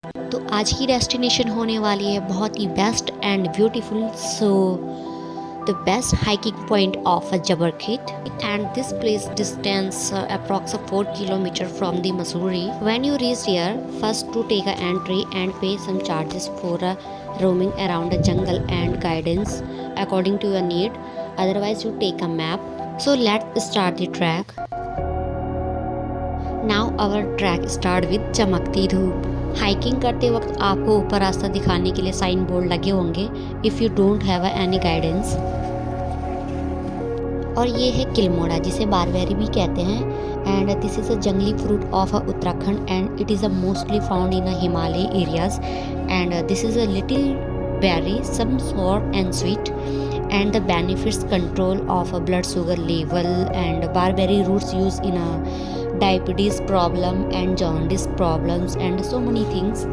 तो आज की डेस्टिनेशन होने वाली है बहुत ही best and beautiful, so the best hiking point of Jabarkhet, and this place distance approx 4 kilometer from the Mussoorie. When you reach here, first to take a entry and pay some charges for roaming around the jungle and guidance according to your need. Otherwise you take a map. So let's start the trek. Now our trek start with चमकती धूप। Hiking करते वक्त आपको ऊपर रास्ता दिखाने के लिए साइन बोर्ड लगे होंगे if you don't have any guidance. और ये है किलमोड़ा, जिसे बारबेरी भी कहते हैं, एंड दिस इज़ अ जंगली fruit of Uttarakhand and it is a mostly found in Himalaya areas, and this is a little berry, some sour and sweet, and the benefits control of a blood sugar level, and barberry roots used in a diabetes problem and jaundice problems and so many things.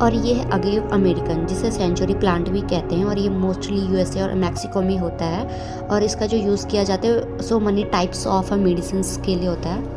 और ये है agave American, जिसे century plant भी कहते हैं, और ये mostly USA और मैक्सिको में होता है, और इसका जो यूज़ किया जाता है सो मनी टाइप्स ऑफ मेडिसिन के लिए होता है।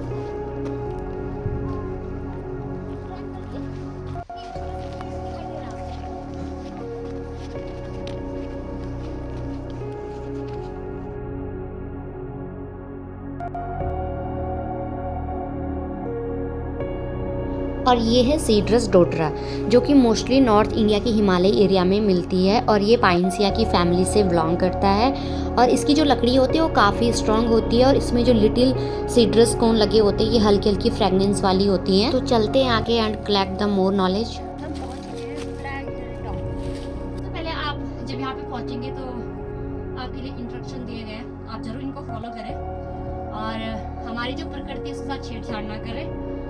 और ये है सीड्रस डोटरा, जो कि मोस्टली नॉर्थ इंडिया के हिमालय एरिया में मिलती है, और ये पाइनसिया की फैमिली से बिलोंग करता है, और इसकी जो लकड़ी होती है वो काफ़ी स्ट्रॉन्ग होती है, और इसमें जो लिटिल सीड्रस कोन लगे होते हैं ये हल्की हल्की फ्रेगनेंस वाली होती हैं। तो चलते हैं आगे and collect the more knowledge. तो पहले आप जब यहाँ पे पहुँचेंगे तो आपके लिए इंस्ट्रक्शन दिए गए हैं, आप ज़रूर इनको फॉलो करें और हमारी जो प्रकृति है उसके साथ छेड़छाड़ ना करें,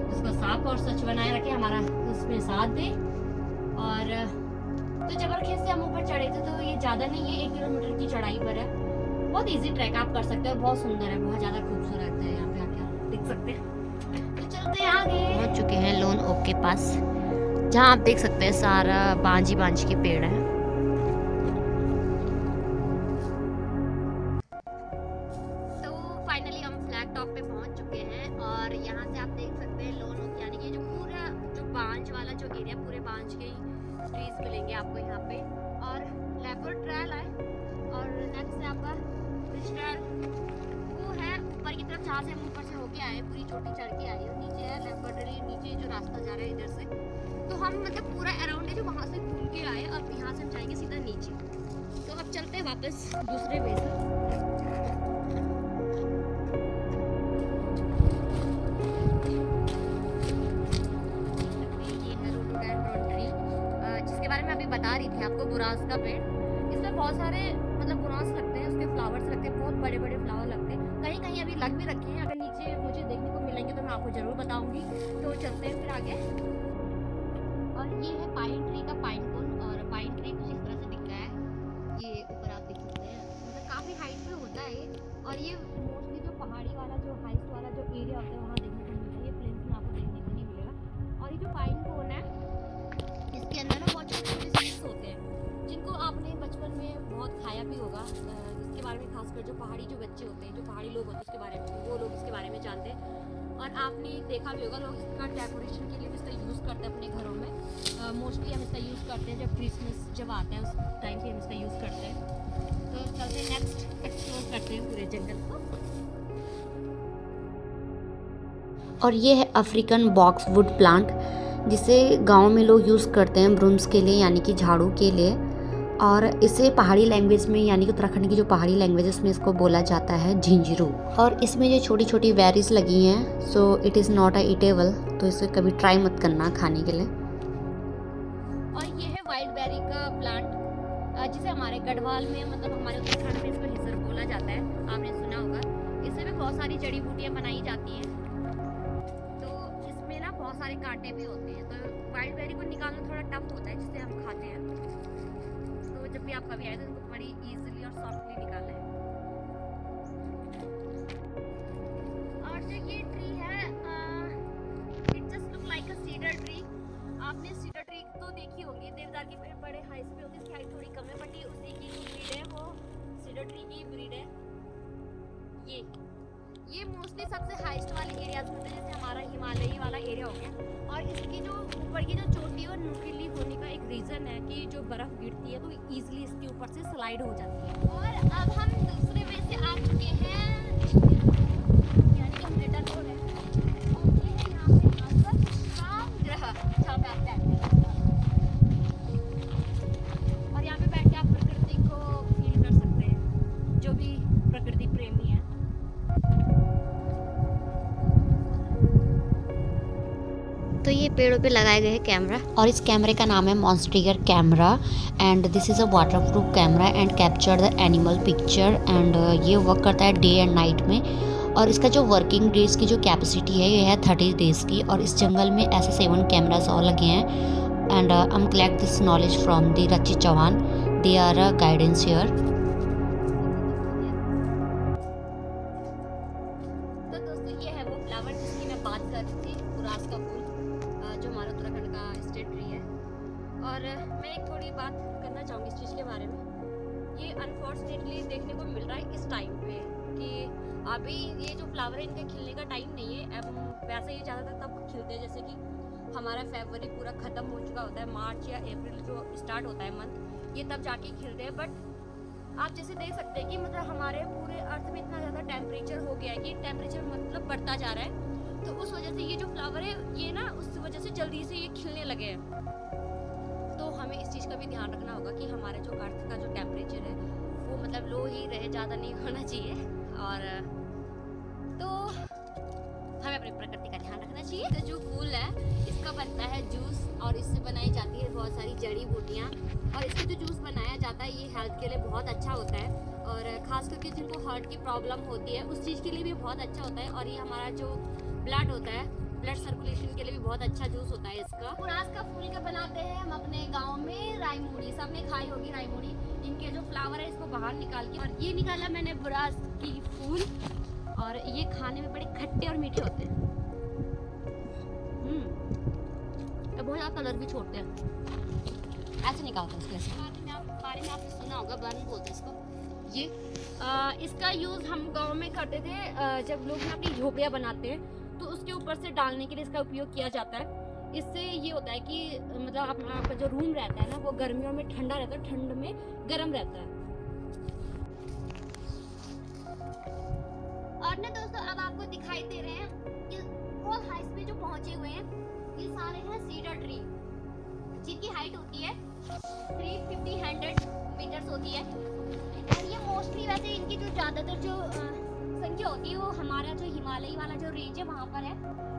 उसको साफ और स्वच्छ बनाए रखें, हमारा उसमें साथ दें। और तो जबरखेत से हम ऊपर चढ़े थे, तो ये ज़्यादा नहीं है, 1 किलोमीटर की चढ़ाई पर है। बहुत इजी ट्रैक आप कर सकते हो, बहुत सुंदर है, बहुत ज़्यादा खूबसूरत है, यहाँ पे आके आप देख सकते हैं। तो चलते हैं आगे। पहुँच चुके हैं लोन ओक के पास, जहाँ आप देख सकते हैं सारा बांझी के पेड़ हैं। तो फाइनली हम फ्लैग टॉप पे पहुंच चुके हैं, और यहाँ से आप देख सकते हैं लोन ओक, यानी कि जो पूरा जो बांझ वाला जो एरिया, पूरे बांझ के ट्रीज मिलेंगे आपको यहाँ पे। और लेपर्ड ट्रेल है, और नेक्स्ट है आपका क्रिस्टल, वो है ऊपर की तरफ जहाँ से हम ऊपर से होके आए, पूरी चोटी चढ़ के आए, और नीचे है लेपर्ड ट्री, नीचे जो रास्ता जा रहा है इधर से। तो हम मतलब पूरा अराउंड है जो वहाँ से घूम के आए, अब यहाँ से हम जाएंगे सीधा नीचे। तो अब चलते हैं वापस दूसरे वे से। बता रही थी आपको, बुरास का पेड़, इसमें बहुत सारे मतलब बुरास लगते हैं, उसके फ्लावर्स लगते हैं, बहुत बड़े बड़े फ्लावर लगते हैं, कहीं कहीं अभी लग भी रखे हैं, अगर नीचे मुझे देखने को मिलेंगे तो मैं आपको ज़रूर बताऊंगी। तो चलते हैं फिर आगे। और ये है पाइन ट्री का पाइन कोन, और पाइन ट्री कुछ इस तरह से दिख रहा है, ये ऊपर आप देख सकते हैं, मतलब काफ़ी हाइट पे होता है ये, और ये मोस्टली जो पहाड़ी वाला जो हाइट वाला जो एरिया होता है वहाँ देखने को मिलता है, ये प्लेन्स में आपको देखने को नहीं मिलेगा। और ये जो पाइन कोन है इसके अंदर ना बहुत छोटे छोटे सीड्स होते हैं, जिनको आपने बचपन में बहुत खाया भी होगा, जिसके बारे में खासकर जो पहाड़ी जो बच्चे होते हैं, जो पहाड़ी लोग होते हैं, उसके बारे में वो लोग इसके बारे में जानते हैं। और आपने देखा भी होगा लोग इसका डेकोरेशन के लिए भी इसका यूज़ करते हैं अपने घरों में। मोस्टली हम इसका यूज़ करते हैं जब क्रिसमस जब आता है, उस टाइम पे हम इसका यूज़ करते हैं। तो चलते नेक्स्ट एक्सप्लोर करते हैं पूरे जंगल को। और ये है अफ्रीकन बॉक्स वुड प्लांट, जिसे गांव में लोग यूज़ करते हैं ब्रूम्स के लिए, यानी कि झाड़ू के लिए, और इसे पहाड़ी लैंग्वेज में, यानी कि उत्तराखंड की जो पहाड़ी लैंग्वेज है उसमें इसको बोला जाता है झिंझरू। और इसमें जो छोटी छोटी बेरीज लगी हैं, so it is not a eatable, तो इसे कभी ट्राई मत करना खाने के लिए। और ये है वाइल्ड बेरी का प्लांट, जिसे हमारे गढ़वाल में, मतलब हमारे उत्तराखंड में इसको हिजर बोला जाता है, आपने सुना होगा। इससे भी बहुत सारी जड़ी बूटियाँ बनाई जाती हैं, बहुत सारे कांटे भी होते हैं, तो वाइल्ड बेरी को निकालना थोड़ा टफ होता है, जिसे हम खाते हैं। तो जब भी आप कभी आए तो इनको बड़ी इजीली और सॉफ्टली निकालें। और जो ये ट्री है, it just look like a cedar tree. आपने सीडर ट्री तो देखी होगी, देवदार के पेड़ बड़े हाइट पे होते हैं, इसकी हाइट थोड़ी कम है, बट ये उसी की ब्रीड है, वो सीडर ट्री की ब्रीड है ये। ये मोस्टली सबसे हाईएस्ट वाले एरियाज होते हैं, जैसे हमारा हिमालयी वाला एरिया हो गया। और इसकी जो ऊपर की जो चोटी है वो नुकीली होने का एक रीज़न है कि जो बर्फ़ गिरती है तो इजीली इसके ऊपर से स्लाइड हो जाती है। और अब हम दूसरे वे से आ चुके हैं, यानी कि हम रिटर्न हो रहे हैं। और ये है यहाँ पे आसपास विश्राम गृह, जहाँ पे आप बैठते हैं और यहाँ पे बैठ के आप प्रकृति को फील कर सकते हैं, जो भी प्रकृति प्रेमी है। तो ये पेड़ों पे लगाए गए हैं कैमरा, और इस कैमरे का नाम है मॉन्स्ट्रिगर camera, and this is a waterproof camera and capture the animal picture, and ये वर्क करता है डे एंड नाइट में। और इसका जो वर्किंग डेज की जो कैपेसिटी है ये है 30 डेज़ की। और इस जंगल में ऐसे 7 कैमरास और लगे हैं, and I am collect this knowledge from the Rachit Chauhan, they are a guidance here. तो दोस्तों ये है वो फ्लावर जिसकी मैं बात कर रही थी, बुरास का फूल, जो हमारा उत्तराखंड का स्टेट ट्री है। और मैं एक थोड़ी बात करना चाहूँगी इस चीज़ के बारे में। ये अनफॉर्चुनेटली देखने को मिल रहा है इस टाइम पे कि अभी ये जो फ्लावर है इनके खिलने का टाइम नहीं है। अब वैसे ये ज़्यादातर तब खिलते हैं जैसे कि हमारा फरवरी पूरा ख़त्म हो चुका होता है, मार्च या अप्रैल जो स्टार्ट होता है मंथ, ये तब जाके खिलते हैं। बट आप जैसे देख सकते हैं कि मतलब हमारे पूरे अर्थ में इतना ज़्यादा टेम्परेचर हो गया है कि टेम्परेचर मतलब बढ़ता जा रहा है, तो उस वजह से ये जो फ्लावर है ये ना उस वजह से जल्दी से ये खिलने लगे हैं। तो हमें इस चीज़ का भी ध्यान रखना होगा कि हमारे जो अर्थ का जो टेम्परेचर है वो मतलब लो ही रहे, ज़्यादा नहीं होना चाहिए। और तो हमें अपनी प्रकृति का ध्यान रखना चाहिए। तो जो फूल है इसका बनता है जूस, और इससे बनाई जाती है बहुत सारी जड़ी बूटियाँ, और इससे जो जूस बनाया जाता है ये हेल्थ के लिए बहुत अच्छा होता है, और ख़ास करके जिनको हार्ट की प्रॉब्लम होती है उस चीज़ के लिए भी बहुत अच्छा होता है। और ये हमारा जो ब्लड होता है, ब्लड सर्कुलेशन के लिए भी बहुत अच्छा जूस होता है इसका। बुरास का फूल का बनाते हैं हम अपने गांव में राईमुड़ी, सबने खाई होगी राईमुड़ी। इनके जो फ्लावर है इसको बाहर निकाल के, और ये निकाला मैंने बुरास की फूल, और ये खाने में बड़े खट्टे और मीठे होते हैं। ये बहुत ज़्यादा कलर भी छोड़ते हैं, ऐसे निकालते हैं इसके बारे में आपने सुना होगा, बर्न बोलते हैं इसको। ये इसका यूज़ हम गांव में करते थे, जब लोग ना अपनी झोपड़ियाँ बनाते हैं तो उसके ऊपर से डालने के लिए इसका उपयोग किया जाता है। इससे ये होता है कि मतलब आपका जो रूम रहता है ना वो गर्मियों में ठंडा रहता है, ठंड में गर्म रहता है। और ना दोस्तों अब आपको दिखाई दे रहे हैं कि बहुत हाइट पे जो पहुंचे हुए हैं ये सारे हैं सीडर ट्री, जिनकी हाइट होती है 350-100 मीटर्स होती है। और ये मोस्टली वैसे इनकी जो ज़्यादातर जो संख्या होती है वो हमारा जो हिमालयी वाला जो रेंज है वहाँ पर है।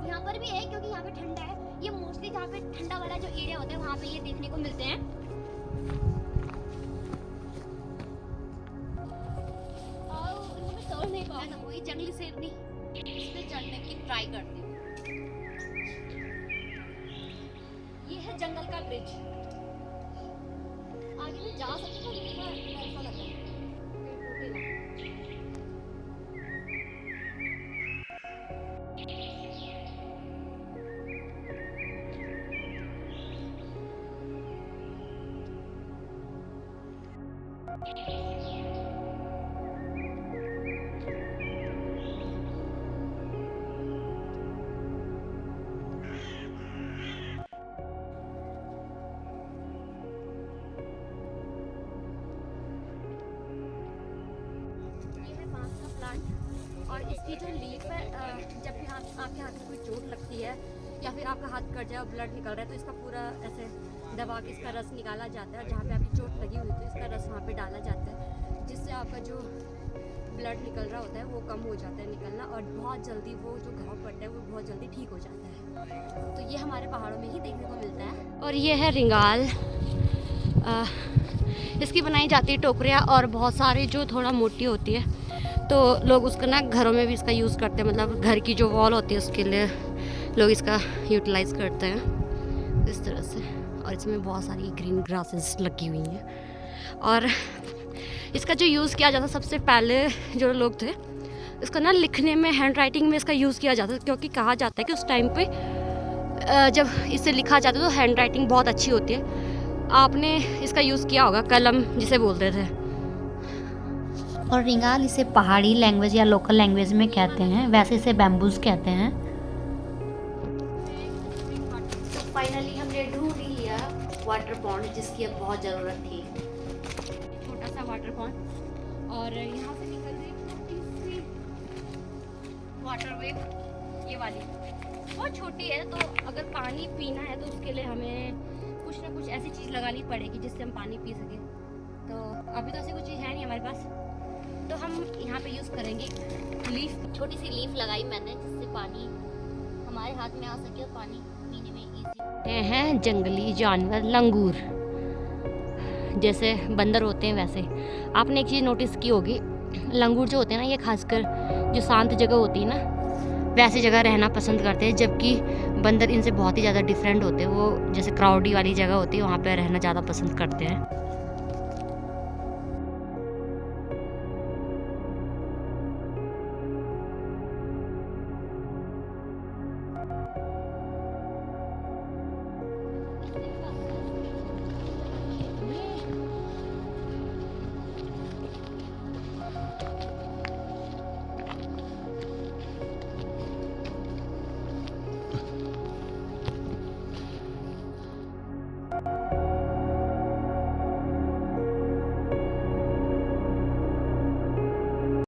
यहाँ पर भी है क्योंकि यहाँ पे ठंडा है। ये मोस्टली जहाँ पे ठंडा वाला जो एरिया होता है वहाँ पे ये देखने को मिलते हैं। और इनको मैं तोड़ नहीं पाऊँ ना, वही जंगली सेब नहीं, इस पे चढ़ने की ट्राई करती हूँ। ये है जंगल का ब्रिज, आगे में जा सकती हूँ लेकिन थोड़ा ऐसा लग रहा है टूटे ना। और इसकी जो लीफ है, जब भी आपके हाथ में कोई चोट लगती है या फिर आपका हाथ कट जाए और ब्लड निकल रहा है तो इसका पूरा ऐसे दबा के इसका रस निकाला जाता है। जहाँ पे आपकी चोट लगी हुई तो इसका रस वहाँ पे डाला जाता है, जिससे आपका जो ब्लड निकल रहा होता है वो कम हो जाता है निकलना, और बहुत जल्दी वो जो घाव पड़ता है वो बहुत जल्दी ठीक हो जाता है। तो ये हमारे पहाड़ों में ही देखने को मिलता है। और ये है रिंगाल, इसकी बनाई जाती है टोकरियाँ, और बहुत सारी जो थोड़ा मोटी होती है तो लोग उसका ना घरों में भी इसका यूज़ करते हैं, मतलब घर की जो वॉल होती है उसके लिए लोग इसका यूटिलाइज़ करते हैं इस तरह से। और इसमें बहुत सारी ग्रीन ग्रासेस लगी हुई हैं। और इसका जो यूज़ किया जाता सबसे पहले जो लोग थे इसका ना लिखने में, हैंड राइटिंग में इसका यूज़ किया जाता, क्योंकि कहा जाता है कि उस टाइम पे जब इससे लिखा जाता है तो हैंड राइटिंग बहुत अच्छी होती है। आपने इसका यूज़ किया होगा, कलम जिसे बोलते थे। और रिंगाल इसे पहाड़ी लैंग्वेज या लोकल लैंग्वेज में कहते हैं, वैसे इसे बैम्बूज कहते हैं। तो फाइनली हमने ढूंढ ही लिया वाटर पॉन्ड, जिसकी अब बहुत ज़रूरत थी। छोटा सा वाटर पॉन्ड, और यहाँ से निकल रही छोटी सी वाटर वेव, ये वाली बहुत छोटी है। तो अगर पानी पीना है तो उसके लिए हमें कुछ ना कुछ ऐसी चीज़ लगानी पड़ेगी जिससे हम पानी पी सकें। तो अभी तो ऐसी कुछ चीज़ है नहीं हमारे पास, तो हम यहाँ पे यूज़ करेंगे लीफ। छोटी सी लीफ लगाई मैंने जिससे पानी हमारे हाथ में आ सके और पानी पीने में इजी। ये हैं जंगली जानवर लंगूर, जैसे बंदर होते हैं वैसे। आपने एक चीज़ नोटिस की होगी, लंगूर जो होते हैं ना, ये खासकर जो शांत जगह होती है ना, वैसी जगह रहना पसंद करते हैं। जबकि बंदर इनसे बहुत ही ज़्यादा डिफरेंट होते हैं, वो जैसे क्राउडी वाली जगह होती है वहाँ पे रहना ज़्यादा पसंद करते हैं।